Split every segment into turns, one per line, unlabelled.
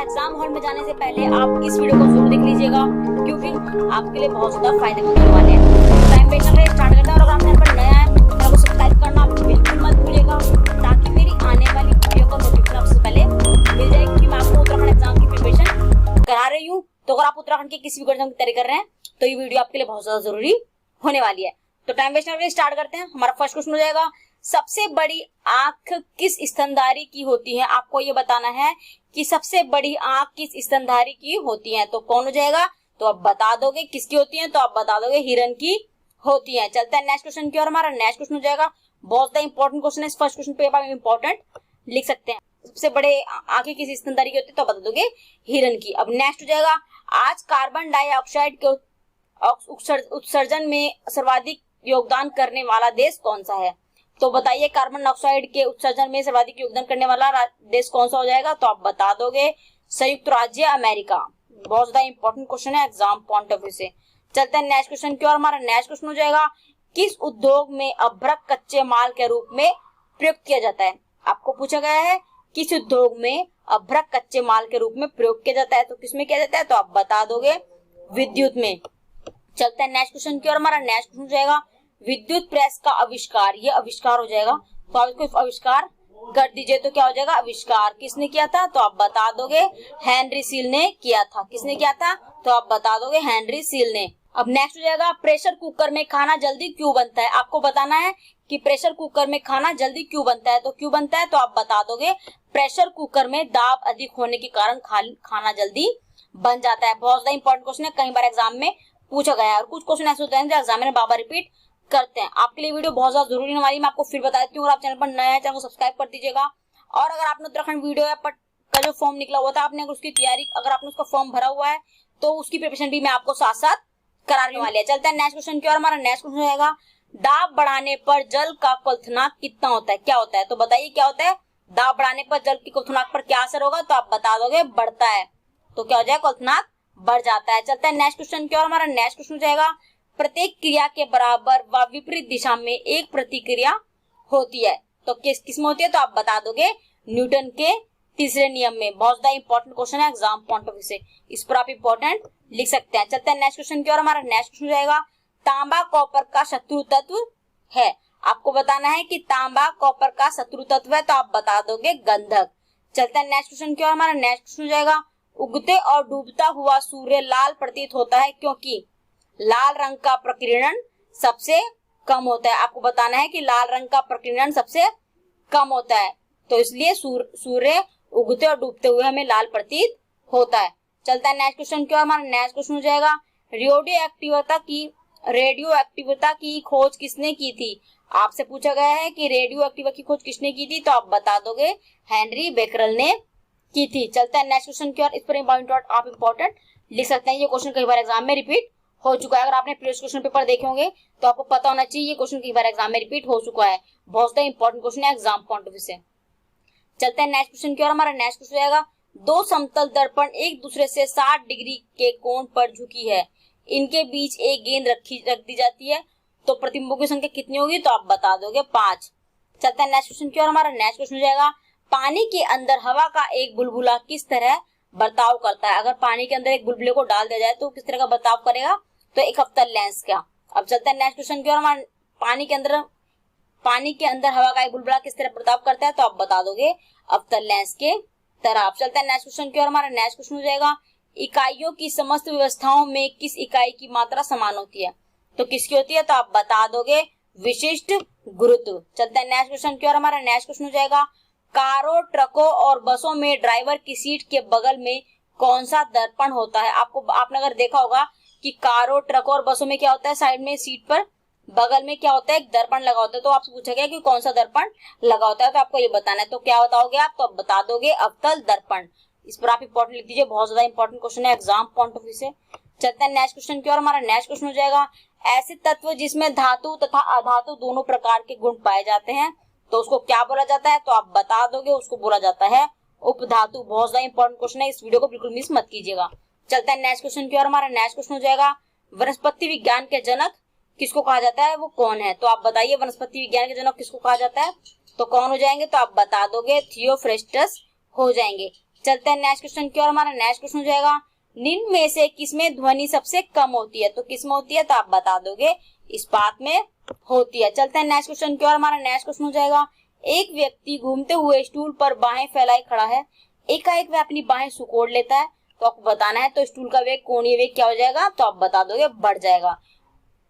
Exam hall में जाने से पहले आप इस वीडियो को जरूर देख लीजिएगा, क्योंकि आपके लिए बहुत ज्यादा फायदेमंद होने वाले हैं। टाइम वेस्ट ना करें, स्टार्ट करते हैं। और अगर आप चैनल पर नया है तो चैनल को सब्सक्राइब करना बिल्कुल मत भूलिएगा, ताकि मेरी आने वाली वीडियो का नोटिफिकेशन आपसे पहले मिल जाए, क्योंकि मैं आपको उत्तराखंड एग्जाम की प्रिपरेशन करा रही हूँ। तो अगर आप उत्तराखंड के किसी भी एग्जाम की तैयारी कर रहे हैं तो ये वीडियो आपके लिए बहुत ज्यादा जरूरी होने वाली है। तो टाइम वेस्ट ना करके स्टार्ट करते हैं। हमारा फर्स्ट क्वेश्चन हो जाएगा, सबसे बड़ी आंख किस स्तनधारी की होती है? आपको ये बताना है कि सबसे बड़ी आंख किस स्तनधारी की होती है। तो कौन हो जाएगा? तो आप बता दोगे किसकी होती है, तो आप बता दोगे हिरन की होती है। चलते हैं नेक्स्ट क्वेश्चन की ओर। हमारा नेक्स्ट क्वेश्चन हो जाएगा, बहुत ज्यादा इंपॉर्टेंट क्वेश्चन है। इस फर्स्ट क्वेश्चन पे आप इंपॉर्टेंट लिख सकते हैं। सबसे बड़े आंखें किस स्तनधारी की होती है, तो बता दोगे हिरन की। अब नेक्स्ट हो जाएगा, आज कार्बन डाइऑक्साइड के उत्सर्जन में सर्वाधिक योगदान करने वाला देश कौन सा है? तो बताइए, कार्बन डाइऑक्साइड के उत्सर्जन में सर्वाधिक योगदान करने वाला देश कौन सा हो जाएगा? तो आप बता दोगे संयुक्त राज्य अमेरिका। बहुत ज्यादा इंपॉर्टेंट क्वेश्चन है एग्जाम पॉइंट ऑफ व्यू से। चलते हैं नेक्स्ट क्वेश्चन की ओर। हमारा नेक्स्ट क्वेश्चन हो जाएगा, किस उद्योग में अभ्रक कच्चे माल के रूप में प्रयोग किया जाता है? आपको पूछा गया है किस उद्योग में अभ्रक कच्चे माल के रूप में प्रयोग किया जाता है, तो किसमें किया जाता है? तो आप बता दोगे विद्युत में। चलते हैं नेक्स्ट क्वेश्चन की ओर। हमारा नेक्स्ट क्वेश्चन हो जाएगा, विद्युत प्रेस का आविष्कार, ये आविष्कार हो जाएगा, तो आप इसको आविष्कार कर दीजिए। तो क्या हो जाएगा? आविष्कार किसने किया था? तो आप बता दोगे हेनरी सील ने किया था। किसने किया था? तो आप बता दोगे हेनरी सील ने। अब नेक्स्ट हो जाएगा, प्रेशर कुकर में खाना जल्दी क्यों बनता है? आपको बताना है कि प्रेशर कुकर में खाना जल्दी क्यों बनता है। तो क्यों बनता है? तो आप बता दोगे प्रेशर कुकर में दाब अधिक होने के कारण खाना जल्दी बन जाता है। बहुत ज्यादा इंपॉर्टेंट क्वेश्चन है, कई बार एग्जाम में पूछा गया है, और कुछ क्वेश्चन ऐसे होते हैं जो एग्जाम में बार बार रिपीट करते हैं। आपके लिए वीडियो बहुत ज्यादा जरूरी होने वाली है। मैं आपको फिर बता देती हूँ, अगर आप चैनल पर नए हैं चैनल को सब्सक्राइब कर दीजिएगा। और अगर आपने उत्तराखंड वीडियो ऐप का जो फॉर्म निकला हुआ था, आपने अगर उसकी तैयारी, अगर आपने उसका फॉर्म भरा हुआ है, तो उसकी प्रिपरेशन भी मैं आपको साथ साथ कराने वाली है। चलते हैं नेक्स्ट क्वेश्चन की ओर। हमारा नेक्स्ट क्वेश्चन रहेगा, दाब बढ़ाने पर जल का क्वथनांक कितना होता है? क्या होता है? तो बताइए क्या होता है? दाब बढ़ाने पर जल के क्वथनांक पर क्या असर होगा? तो आप बता दोगे बढ़ता है। तो क्या हो जाएगा? क्वथनांक बढ़ जाता है। चलते हैं नेक्स्ट क्वेश्चन की ओर। हमारा नेक्स्ट क्वेश्चन हो जाएगा, प्रत्येक क्रिया के बराबर व विपरीत दिशा में एक प्रतिक्रिया होती है, तो किसमें होती है? तो आप बता दोगे न्यूटन के तीसरे नियम में। बहुत ज्यादा इंपॉर्टेंट क्वेश्चन है एग्जाम पॉइंट ऑफ व्यू से, इस पर आप इंपॉर्टेंट लिख सकते हैं। चलते हैं नेक्स्ट क्वेश्चन की ओर। हमारा नेक्स्ट क्वेश्चन जाएगा, तांबा कॉपर का शत्रु तत्व है। आपको बताना है कि तांबा कॉपर का शत्रु तत्व है, तो आप बता दोगे गंधक। चलते हैं नेक्स्ट क्वेश्चन की ओर। हमारा नेक्स्ट क्वेश्चन जाएगा, उगते और डूबता हुआ सूर्य लाल प्रतीत होता है क्योंकि लाल रंग का प्रकीर्णन सबसे कम होता है। आपको बताना है कि लाल रंग का प्रकीर्णन सबसे कम होता है, तो इसलिए सूर्य उगते और डूबते हुए हमें लाल प्रतीत होता है। चलता है नेक्स्ट क्वेश्चन की ओर। हमारा नेक्स्ट क्वेश्चन हो जाएगा, रेडियो एक्टिविटी की खोज किसने की थी? आपसे पूछा गया है कि रेडियो एक्टिविटी की खोज किसने की थी, तो आप बता दोगे हेनरी बेकरल ने की थी। चलते हैं नेक्स्ट क्वेश्चन की ओर। इस पर आप इंपॉर्टेंट लिख सकते हैं। ये क्वेश्चन कई बार एग्जाम में रिपीट हो चुका है। अगर आपने प्रीवियस क्वेश्चन पेपर देखे होंगे तो आपको पता होना चाहिए ये क्वेश्चन कई बार एग्जाम में रिपीट हो चुका है। बहुत ज्यादा इंपॉर्टेंट क्वेश्चन है एग्जाम पॉइंट ऑफ व्यू से। चलते हैं नेक्स्ट क्वेश्चन की ओर। हमारा नेक्स्ट क्वेश्चन रहेगा, दो समतल दर्पण एक दूसरे से 60 डिग्री के कोण पर झुकी है, इनके बीच एक गेंद रख दी जाती है, तो प्रतिबिंबों की संख्या कितनी होगी? तो आप बता दोगे 5। चलते हैं नेक्स्ट क्वेश्चन की ओर। हमारा नेक्स्ट क्वेश्चन हो जाएगा, पानी के अंदर हवा का एक बुलबुला किस तरह बर्ताव करता है? अगर पानी के अंदर एक बुलबुले को डाल दिया जाए तो किस तरह का बर्ताव करेगा? तो एक अवतल लेंस का। अब चलते हैं नेक्स्ट क्वेश्चन की ओर। हमारा पानी के अंदर हवा का एक बुलबुला किस तरह बर्ताव करता है? तो आप बता दोगे अवतल लेंस के तरह। अब चलते हैं नेक्स्ट क्वेश्चन की ओर। हमारा नेक्स्ट क्वेश्चन हो जाएगा, इकाइयों की समस्त व्यवस्थाओं में किस इकाई की मात्रा समान होती है? तो किसकी होती है? तो आप बता दोगे विशिष्ट गुरुत्व। चलते हैं नेक्स्ट क्वेश्चन की ओर। हमारा नेक्स्ट क्वेश्चन हो जाएगा, कारों, ट्रकों और बसों में ड्राइवर की सीट के बगल में कौन सा दर्पण होता है? आपने अगर देखा होगा कि कारों, ट्रकों और बसों में क्या होता है, साइड में सीट पर बगल में क्या होता है, एक दर्पण लगा होता है। तो आपसे पूछा गया कि कौन सा दर्पण लगा होता है, तो आपको ये बताना है। तो क्या बताओगे आप? तो आप बता दोगे अवतल दर्पण। इस पर आप इंपॉर्टेंट लिख दीजिए, बहुत ज्यादा इंपॉर्टेंट क्वेश्चन है एग्जाम पॉइंट ऑफ व्यू से। चलते हैं नेक्स्ट क्वेश्चन की ओर। हमारा नेक्स्ट क्वेश्चन हो जाएगा, ऐसे तत्व जिसमें धातु तथा अधातु दोनों प्रकार के गुण पाए जाते हैं, तो उसको क्या बोला जाता है? तो आप बता दोगे उसको बोला जाता है उपधातु। बहुत ज्यादा इंपॉर्टेंट क्वेश्चन है, इस वीडियो को बिल्कुल मिस मत कीजिएगा। चलते हैं नेक्स्ट क्वेश्चन की ओर। हमारा नेक्स्ट क्वेश्चन हो जाएगा, वनस्पति विज्ञान के जनक किसको कहा जाता है, वो कौन है? तो आप बताइए वनस्पति विज्ञान के जनक किसको कहा जाता है, तो कौन हो जाएंगे? तो आप बता दोगे थियोफ्रेस्टस हो जाएंगे। चलते हैं नेक्स्ट क्वेश्चन की ओर। हमारा नेक्स्ट क्वेश्चन हो जाएगा, निम्न में से किसमें ध्वनि सबसे कम होती है? तो किसमें होती है? तो आप बता दोगे इस्पात में होती है। चलते हैं नेक्स्ट क्वेश्चन की ओर। हमारा नेक्स्ट क्वेश्चन हो जाएगा, एक व्यक्ति घूमते हुए स्टूल पर बाहें फैलाए खड़ा है, एकाएक वह अपनी बाहें सुकोड़ लेता है, तो आपको बताना है तो स्टूल का वेग, कोणीय वेग क्या हो जाएगा? तो आप बता दोगे बढ़ जाएगा।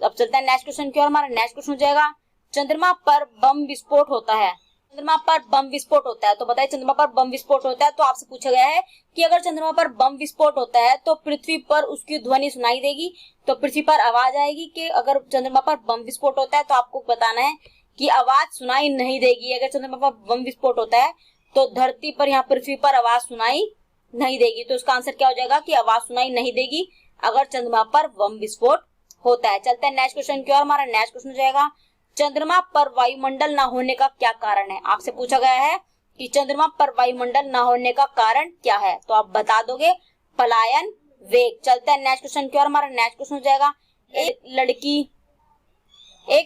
अब चलते हैं नेक्स्ट क्वेश्चन की ओर। हमारा नेक्स्ट क्वेश्चन हो जाएगा, चंद्रमा पर बम विस्फोट होता है, चंद्रमा पर बम विस्फोट होता है, तो बताइए चंद्रमा पर बम विस्फोट होता है तो आपसे पूछा गया है कि अगर चंद्रमा पर बम विस्फोट होता है तो पृथ्वी पर उसकी ध्वनि सुनाई देगी, तो पृथ्वी पर आवाज आएगी कि अगर चंद्रमा पर बम विस्फोट होता है तो आपको बताना है कि आवाज सुनाई नहीं देगी। अगर चंद्रमा पर बम विस्फोट होता है तो धरती पर, यहाँ पृथ्वी पर आवाज सुनाई नहीं देगी, तो इसका आंसर क्या हो जाएगा कि आवाज सुनाई नहीं देगी अगर चंद्रमा पर बम विस्फोट होता है। चलते हैं नेक्स्ट क्वेश्चन की ओर। हमारा नेक्स्ट क्वेश्चन हो जाएगा, चंद्रमा पर वायुमंडल न होने का क्या कारण है? आपसे पूछा गया है कि चंद्रमा पर वायुमंडल न होने का कारण क्या है, तो आप बता दोगे पलायन वेग। चलते हैं नेक्स्ट क्वेश्चन की ओर। हमारा नेक्स्ट क्वेश्चन हो जाएगा, एक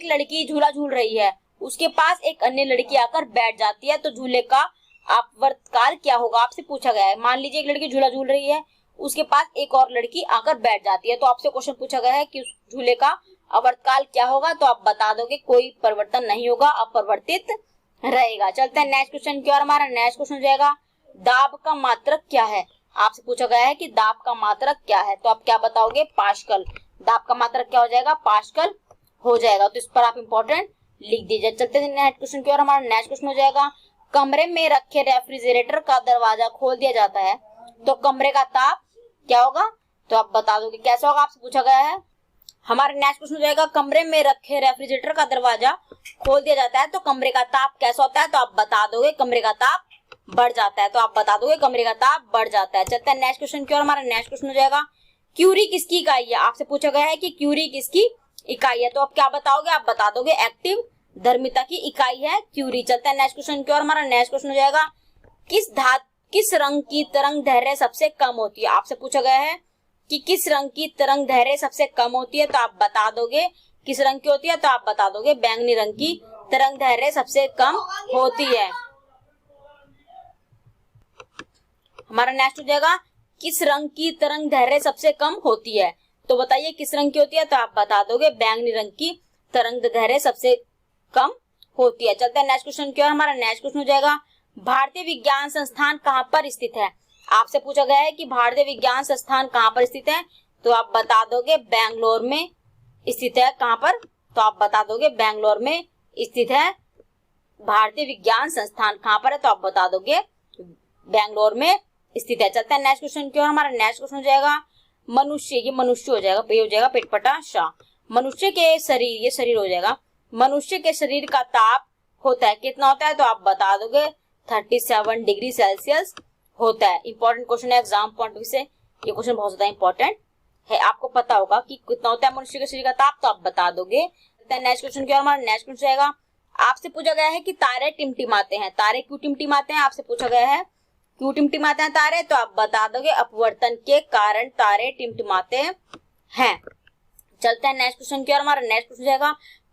लड़की झूला झूल रही है, उसके पास एक अन्य लड़की आकर बैठ जाती है, तो झूले का आवर्तकाल क्या होगा? आपसे पूछा गया है। मान लीजिए एक लड़की झूला झूल रही है, उसके पास एक और लड़की आकर बैठ जाती है, तो आपसे क्वेश्चन पूछा गया है कि उस झूले का आवर्तकाल क्या होगा? तो आप बता दोगे कोई परिवर्तन नहीं होगा, अपरिवर्तित रहेगा। चलते हैं नेक्स्ट क्वेश्चन की ओर। हमारा नेक्स्ट क्वेश्चन हो जाएगा, दाब का मात्रक क्या है? आपसे पूछा गया है कि दाब का मात्रक क्या है, तो आप क्या बताओगे? पास्कल। दाब का मात्रक क्या हो जाएगा? पास्कल हो जाएगा, तो इस पर आप इंपॉर्टेंट लिख दीजिए। चलते हैं नेक्स्ट क्वेश्चन की ओर। हमारा नेक्स्ट क्वेश्चन हो जाएगा, कमरे में रखे रेफ्रिजरेटर का दरवाजा खोल दिया जाता है तो कमरे का ताप क्या होगा? तो आप बता दोगे कैसा होगा? आपसे पूछा गया है। हमारा नेक्स्ट क्वेश्चन हो जाएगा, कमरे में रखे रेफ्रिजरेटर का दरवाजा खोल दिया जाता है तो कमरे का ताप कैसा होता है? तो आप बता दोगे कमरे का ताप बढ़ जाता है, तो आप बता दोगे कमरे का ताप बढ़ जाता है। चलते हैं नेक्स्ट क्वेश्चन की ओर। हमारा नेक्स्ट क्वेश्चन हो जाएगा, क्यूरी किसकी इकाई है? आपसे पूछा गया है कि क्यूरी किसकी इकाई है, तो आप क्या बताओगे? आप बता दोगे एक्टिव धर्मिता की इकाई है क्यूरी। चलते हैं नेक्स्ट क्वेश्चन की ओर। हमारा नेक्स्ट क्वेश्चन हो जाएगा, किस रंग की तरंग दैर्घ्य सबसे कम होती है? आपसे पूछा गया है कि किस रंग की तरंग दैर्घ्य सबसे कम होती है, तो आप बता दोगे किस रंग की होती है, तो आप बता दोगे बैंगनी रंग की तरंग दैर्घ्य सबसे कम होती है। हमारा नेक्स्ट हो जाएगा, किस रंग की तरंग दैर्घ्य सबसे कम होती है, तो बताइए किस रंग की होती है, तो आप बता दोगे बैंगनी रंग की तरंग दैर्घ्य सबसे कम होती है। चलते हैं नेक्स्ट क्वेश्चन की ओर। हमारा नेक्स्ट क्वेश्चन हो जाएगा, भारतीय विज्ञान संस्थान कहाँ पर स्थित है? आपसे पूछा गया है कि भारतीय विज्ञान संस्थान कहाँ पर स्थित है, तो आप बता दोगे बेंगलोर में स्थित है। कहाँ पर? तो आप बता दोगे बेंगलोर में स्थित है भारतीय विज्ञान संस्थान। कहाँ पर है? तो आप बता दोगे बेंगलोर में स्थित है। चलते हैं नेक्स्ट क्वेश्चन की ओर। हमारा नेक्स्ट क्वेश्चन हो जाएगा, मनुष्य, ये मनुष्य हो जाएगा, ये हो जाएगा पेटपटा शाह। मनुष्य के शरीर, ये शरीर हो जाएगा, मनुष्य के शरीर का ताप होता है कितना होता है, तो आप बता दोगे 37 डिग्री सेल्सियस होता है। इंपॉर्टेंट क्वेश्चन है एग्जाम पॉइंट ऑफ व्यू से, ये क्वेश्चन बहुत ज्यादा इंपॉर्टेंट है। आपको पता होगा कि कितना होता है मनुष्य के शरीर का ताप, तो आप बता दोगे। नेक्स्ट क्वेश्चन क्या? हमारा नेक्स्ट क्वेश्चन जाएगा, आपसे पूछा गया है कि तारे टिमटिमाते हैं, तारे क्यों टिमटिमाते हैं? आपसे पूछा गया है क्यों टिमटिमाते हैं तारे, तो आप बता दोगे अपवर्तन के कारण तारे टिमटिमाते हैं। चलते हैं नेक्स्ट क्वेश्चन की ओर। हमारा नेक्स्ट क्वेश्चन जाएगा,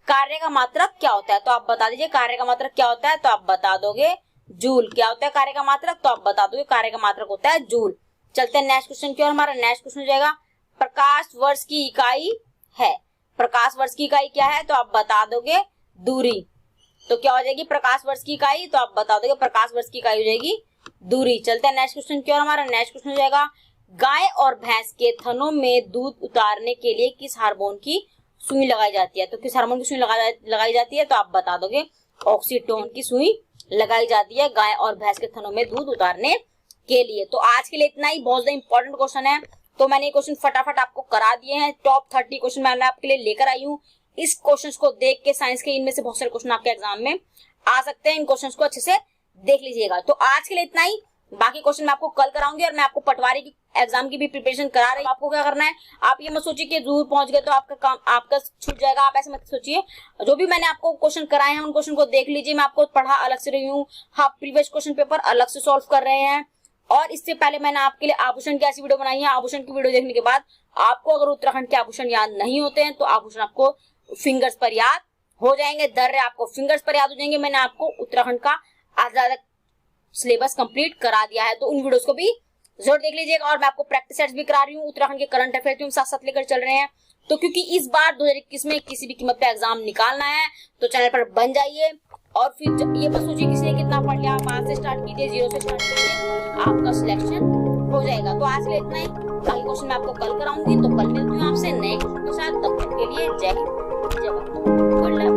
कार्य का मात्रक क्या होता है, तो आप बता दीजिए कार्य का मात्रक क्या होता है, तो आप बता दोगे जूल। क्या होता है कार्य का मात्रक, तो आप बता दोगे कार्य का मात्रक होता है जूल। चलते हैं नेक्स्ट क्वेश्चन की ओर। हमारा नेक्स्ट क्वेश्चन हो जाएगा, प्रकाश वर्ष की इकाई है, प्रकाश वर्ष की इकाई क्या है, तो आप बता दोगे दूरी। तो क्या हो जाएगी प्रकाश वर्ष की इकाई, तो आप बता दोगे प्रकाश वर्ष की इकाई हो जाएगी दूरी। चलते हैं नेक्स्ट क्वेश्चन की ओर। हमारा नेक्स्ट क्वेश्चन हो जाएगा, गाय और भैंस के थनों में दूध उतारने के लिए किस हार्मोन की सुई लगाई जाती है, तो किस हार्मोन की सुई लगाई जाती है, तो आप बता दोगे ऑक्सीटोन की सुई लगाई जाती है गाय और भैंस के थनों में दूध उतारने के लिए। तो आज के लिए इतना ही, बहुत ज्यादा इंपॉर्टेंट क्वेश्चन है, तो मैंने क्वेश्चन फटाफट आपको करा दिए हैं। टॉप 30 क्वेश्चन मैं आपके लिए लेकर आई हूँ। इस क्वेश्चंस को देख के साइंस के इनमें से बहुत सारे क्वेश्चन आपके एग्जाम में आ सकते हैं, इन क्वेश्चंस को अच्छे से देख लीजिएगा। तो आज के लिए इतना ही, बाकी क्वेश्चन मैं आपको कल कराऊंगी और मैं आपको पटवारी की एग्जाम की भी प्रिपरेशन करा रही हूँ। आपको क्या करना है, आप ये मत सोचिए कि दूर पहुंच गए तो आपका काम आपका छूट जाएगा, आप ऐसे मत सोचिए। जो भी मैंने आपको क्वेश्चन कराए हैं उन क्वेश्चन को देख लीजिए। मैं आपको पढ़ा अलग से रही हूँ, हाँ प्रीवियस क्वेश्चन पेपर अलग से सॉल्व कर रहे हैं। और इससे पहले मैंने आपके लिए आभूषण की ऐसी वीडियो बनाई है। आभूषण की वीडियो देखने के बाद आपको अगर उत्तराखंड के आभूषण याद नहीं होते हैं तो आभूषण आपको फिंगर्स पर याद हो जाएंगे, दर्रे आपको फिंगर्स पर याद हो जाएंगे। मैंने आपको उत्तराखंड का सिलेबस कंप्लीट करा दिया है, तो उन वीडियोस को भी जरूर देख लीजिएगा। और मैं आपको प्रैक्टिस सेट्स भी करा रही हूँ, उत्तराखंड के करंट अफेयर्स भी साथ साथ लेकर चल रहे हैं। तो क्योंकि इस बार 2021 में किसी भी कीमत पे एग्जाम निकालना है, तो चैनल पर बन जाइए। और फिर ये बस सोचिए किसी ने कितना पढ़ लिया, आप आज से स्टार्ट कीजिए, 0 से स्टार्ट कीजिए, आपका सिलेक्शन हो जाएगा। तो आज के लिए इतना ही, बाकी क्वेश्चन मैं आपको कल कराऊंगी। तो कल मिलती हूँ आपसे नए क्वेश्चन के साथ, तब तक के लिए जय हिंद, जय भारत, गुड लक।